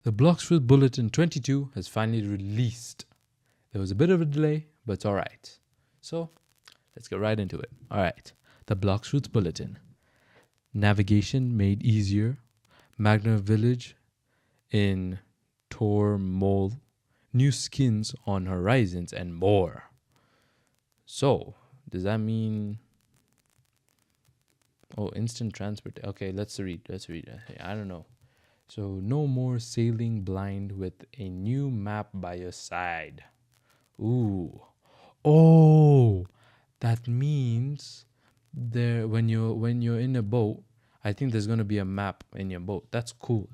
The Bloxfruit Bulletin 22 has finally released. There was a bit of a delay, but it's alright. So, let's get right into it. Alright, the Bloxfruit Bulletin. Navigation made easier. Magna Village in Tormol. New skins on horizons and more. So, does that mean... Oh, instant transport. Okay, let's read. I don't know. So, no more sailing blind with a new map by your side. Ooh. Oh, that means there when you're in a boat, I think there's gonna be a map in your boat. That's cool.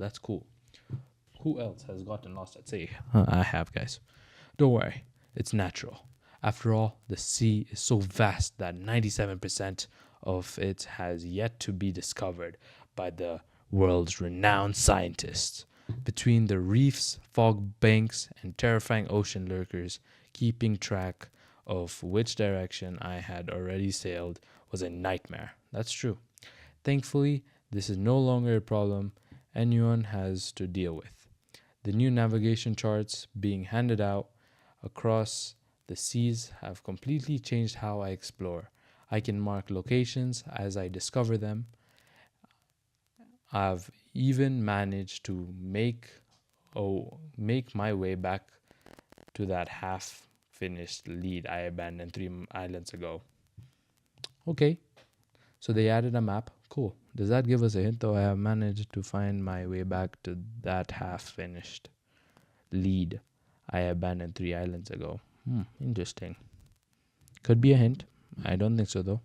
Who else has gotten lost at sea? I have, guys. Don't worry. It's natural. After all, the sea is so vast that 97% of it has yet to be discovered by the world's renowned scientists. Between the reefs, fog banks, and terrifying ocean lurkers, keeping track of which direction I had already sailed was a nightmare. That's true. Thankfully, this is no longer a problem anyone has to deal with. The new navigation charts being handed out across the seas have completely changed how I explore. I can mark locations as I discover them. I've even managed to make my way back to that half finished lead I abandoned 3 islands ago. Okay, so they added a map. Cool. Does that give us a hint though? I have managed to find my way back to that half finished lead I abandoned 3 islands ago. Interesting. Could be a hint. I don't think so though.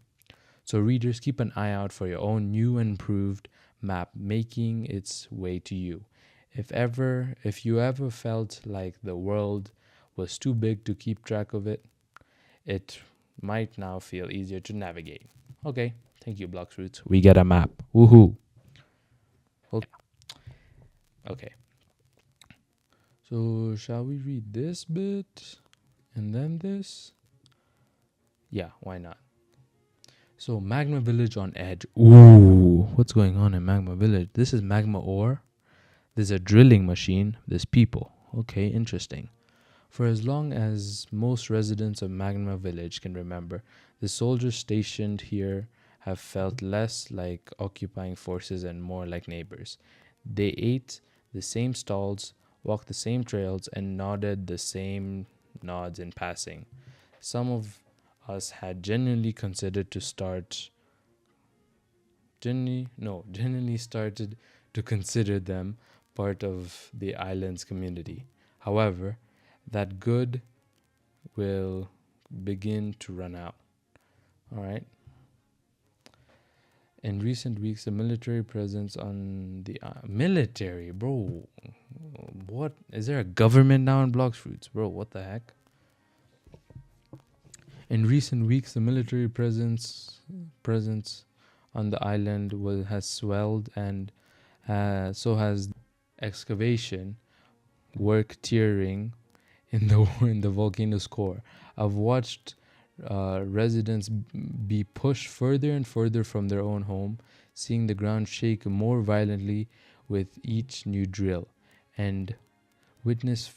So readers, keep an eye out for your own new and improved map making its way to you. If you ever felt like the world was too big to keep track of it, it might now feel easier to navigate. Okay, thank you, Bloxfruits. We get a map. Woohoo! Okay. So shall we read this bit and then this? Yeah, why not? So Magma Village on edge. Ooh, what's going on in Magma Village? This is magma ore. There's a drilling machine. There's people. Okay, interesting. For as long as most residents of Magma Village can remember, the soldiers stationed here have felt less like occupying forces and more like neighbors. They ate the same stalls, walked the same trails, and nodded the same nods in passing. Some of us had genuinely started to consider them part of the island's community. However, that good will begin to run out. All right. In recent weeks, the military presence on the military, bro. What is there a government now in Bloxfruits, bro? What the heck? In recent weeks, the military presence on the island has swelled, and so has excavation work tearing in the volcano's core. I've watched residents be pushed further and further from their own home, seeing the ground shake more violently with each new drill, and witness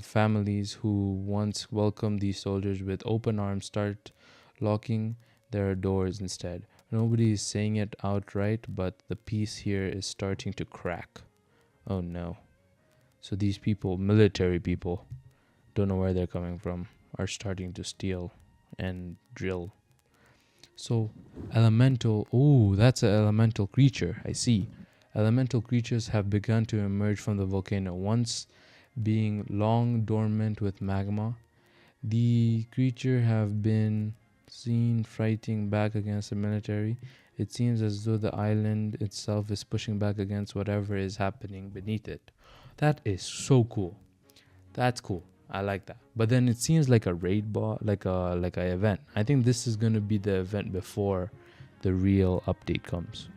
families who once welcomed these soldiers with open arms start locking their doors instead. Nobody is saying it outright, but the peace here is starting to crack. Oh no. So these people, military people, don't know where they're coming from, are starting to steal and drill. So elemental, that's an elemental creature. I see. Elemental creatures have begun to emerge from the volcano. Once being long dormant with magma, the creature have been seen fighting back against the military. It seems as though the island itself is pushing back against whatever is happening beneath it. That is so cool. That's cool. I like that. But then it seems like a raid bot, like a event. I think this is going to be the event before the real update comes.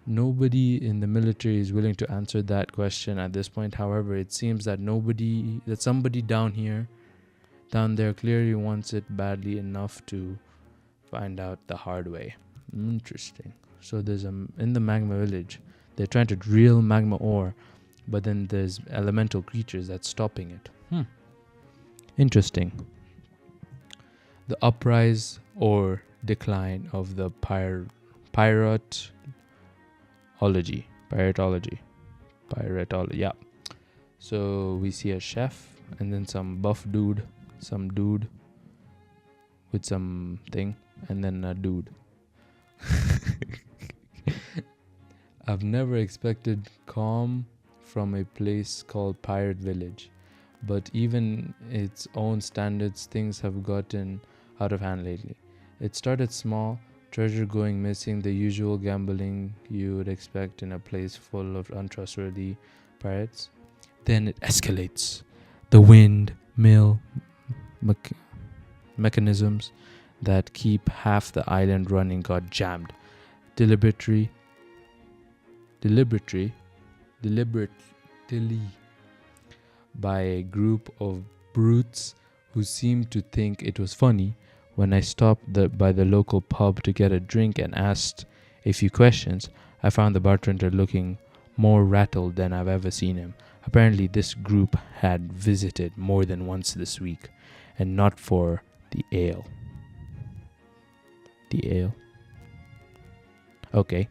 Nobody in the military is willing to answer that question at this point. However, it seems that somebody down there clearly wants it badly enough to find out the hard way. Interesting. So there's in the magma village, they're trying to drill magma ore, but then there's elemental creatures that's stopping it. Interesting. The uprise or decline of the piratology, yeah. So we see a chef and then some buff dude, some dude with something, and then a dude. I've never expected calm from a place called Pirate Village, but even its own standards, things have gotten out of hand lately. It started small, treasure going missing, the usual gambling you would expect in a place full of untrustworthy pirates. Then it escalates. The windmill mechanisms that keep half the island running got jammed. Deliberately by a group of brutes who seemed to think it was funny. When I stopped by the local pub to get a drink and asked a few questions, I found the bartender looking more rattled than I've ever seen him. Apparently this group had visited more than once this week, and not for the ale. The ale? Okay.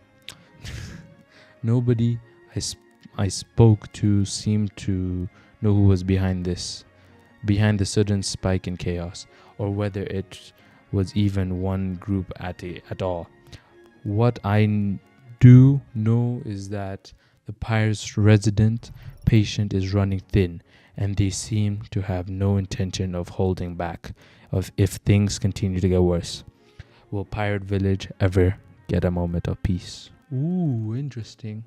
Nobody I spoke to seemed to know who was behind the sudden spike in chaos, or whether it was even one group at all. What I do know is that the pirate's resident patient is running thin, and they seem to have no intention of holding back if things continue to get worse. Will Pirate Village ever get a moment of peace? Ooh, interesting.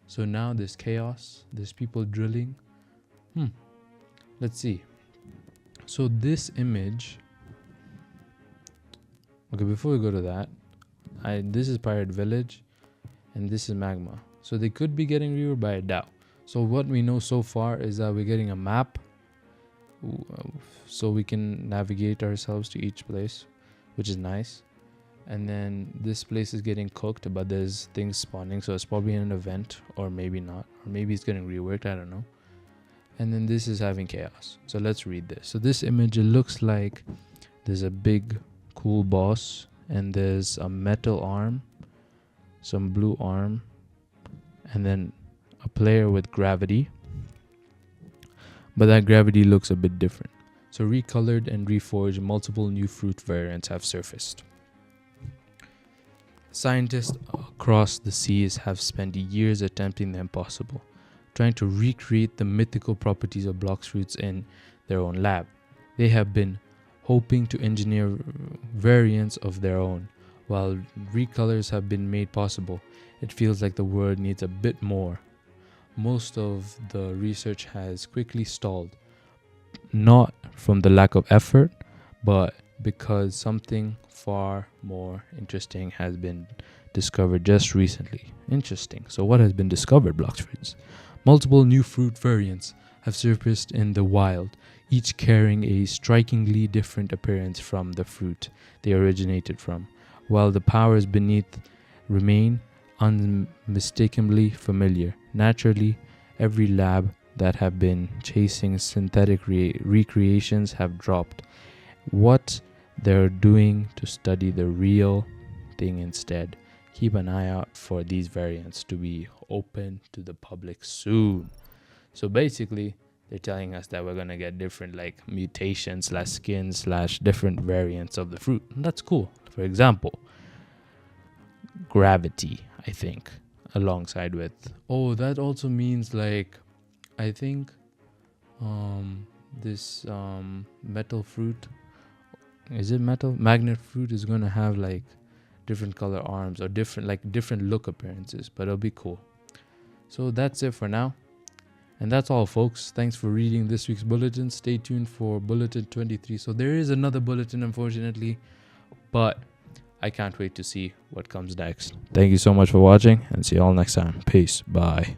So now there's chaos, there's people drilling. Let's see. So this image... Okay, before we go to that, this is Pirate Village, and this is magma. So they could be getting reared, but I doubt. So what we know so far is that we're getting a map, so we can navigate ourselves to each place, which is nice. And then this place is getting cooked, but there's things spawning, so it's probably an event, or maybe not, or maybe it's getting reworked, I don't know. And then this is having chaos. So let's read this. So this image, it looks like there's a big cool boss, and there's a metal arm, some blue arm, and then a player with gravity, but that gravity looks a bit different. So recolored and reforged, multiple new fruit variants have surfaced. Scientists across the seas have spent years attempting the impossible, trying to recreate the mythical properties of Bloxfruits in their own lab. They have been hoping to engineer variants of their own. While recolors have been made possible, it feels like the world needs a bit more. Most of the research has quickly stalled, not from the lack of effort, but because something far more interesting has been discovered just recently. Interesting. So what has been discovered, Bloxfruits? Multiple new fruit variants have surfaced in the wild, each carrying a strikingly different appearance from the fruit they originated from, while the powers beneath remain unmistakably familiar. Naturally, every lab that have been chasing synthetic recreations have dropped what they're doing to study the real thing instead. Keep an eye out for these variants to be open to the public soon. So basically, they're telling us that we're going to get different like mutations / skins / different variants of the fruit. And that's cool. For example, gravity, I think, alongside with... Oh, that also means like, I think this metal fruit... Is it metal? Magnet fruit is going to have like different color arms or different look appearances, but it'll be cool. So that's it for now. And that's all, folks. Thanks for reading this week's bulletin. Stay tuned for bulletin 23. So there is another bulletin, unfortunately, but I can't wait to see what comes next. Thank you so much for watching, and see you all next time. Peace. Bye.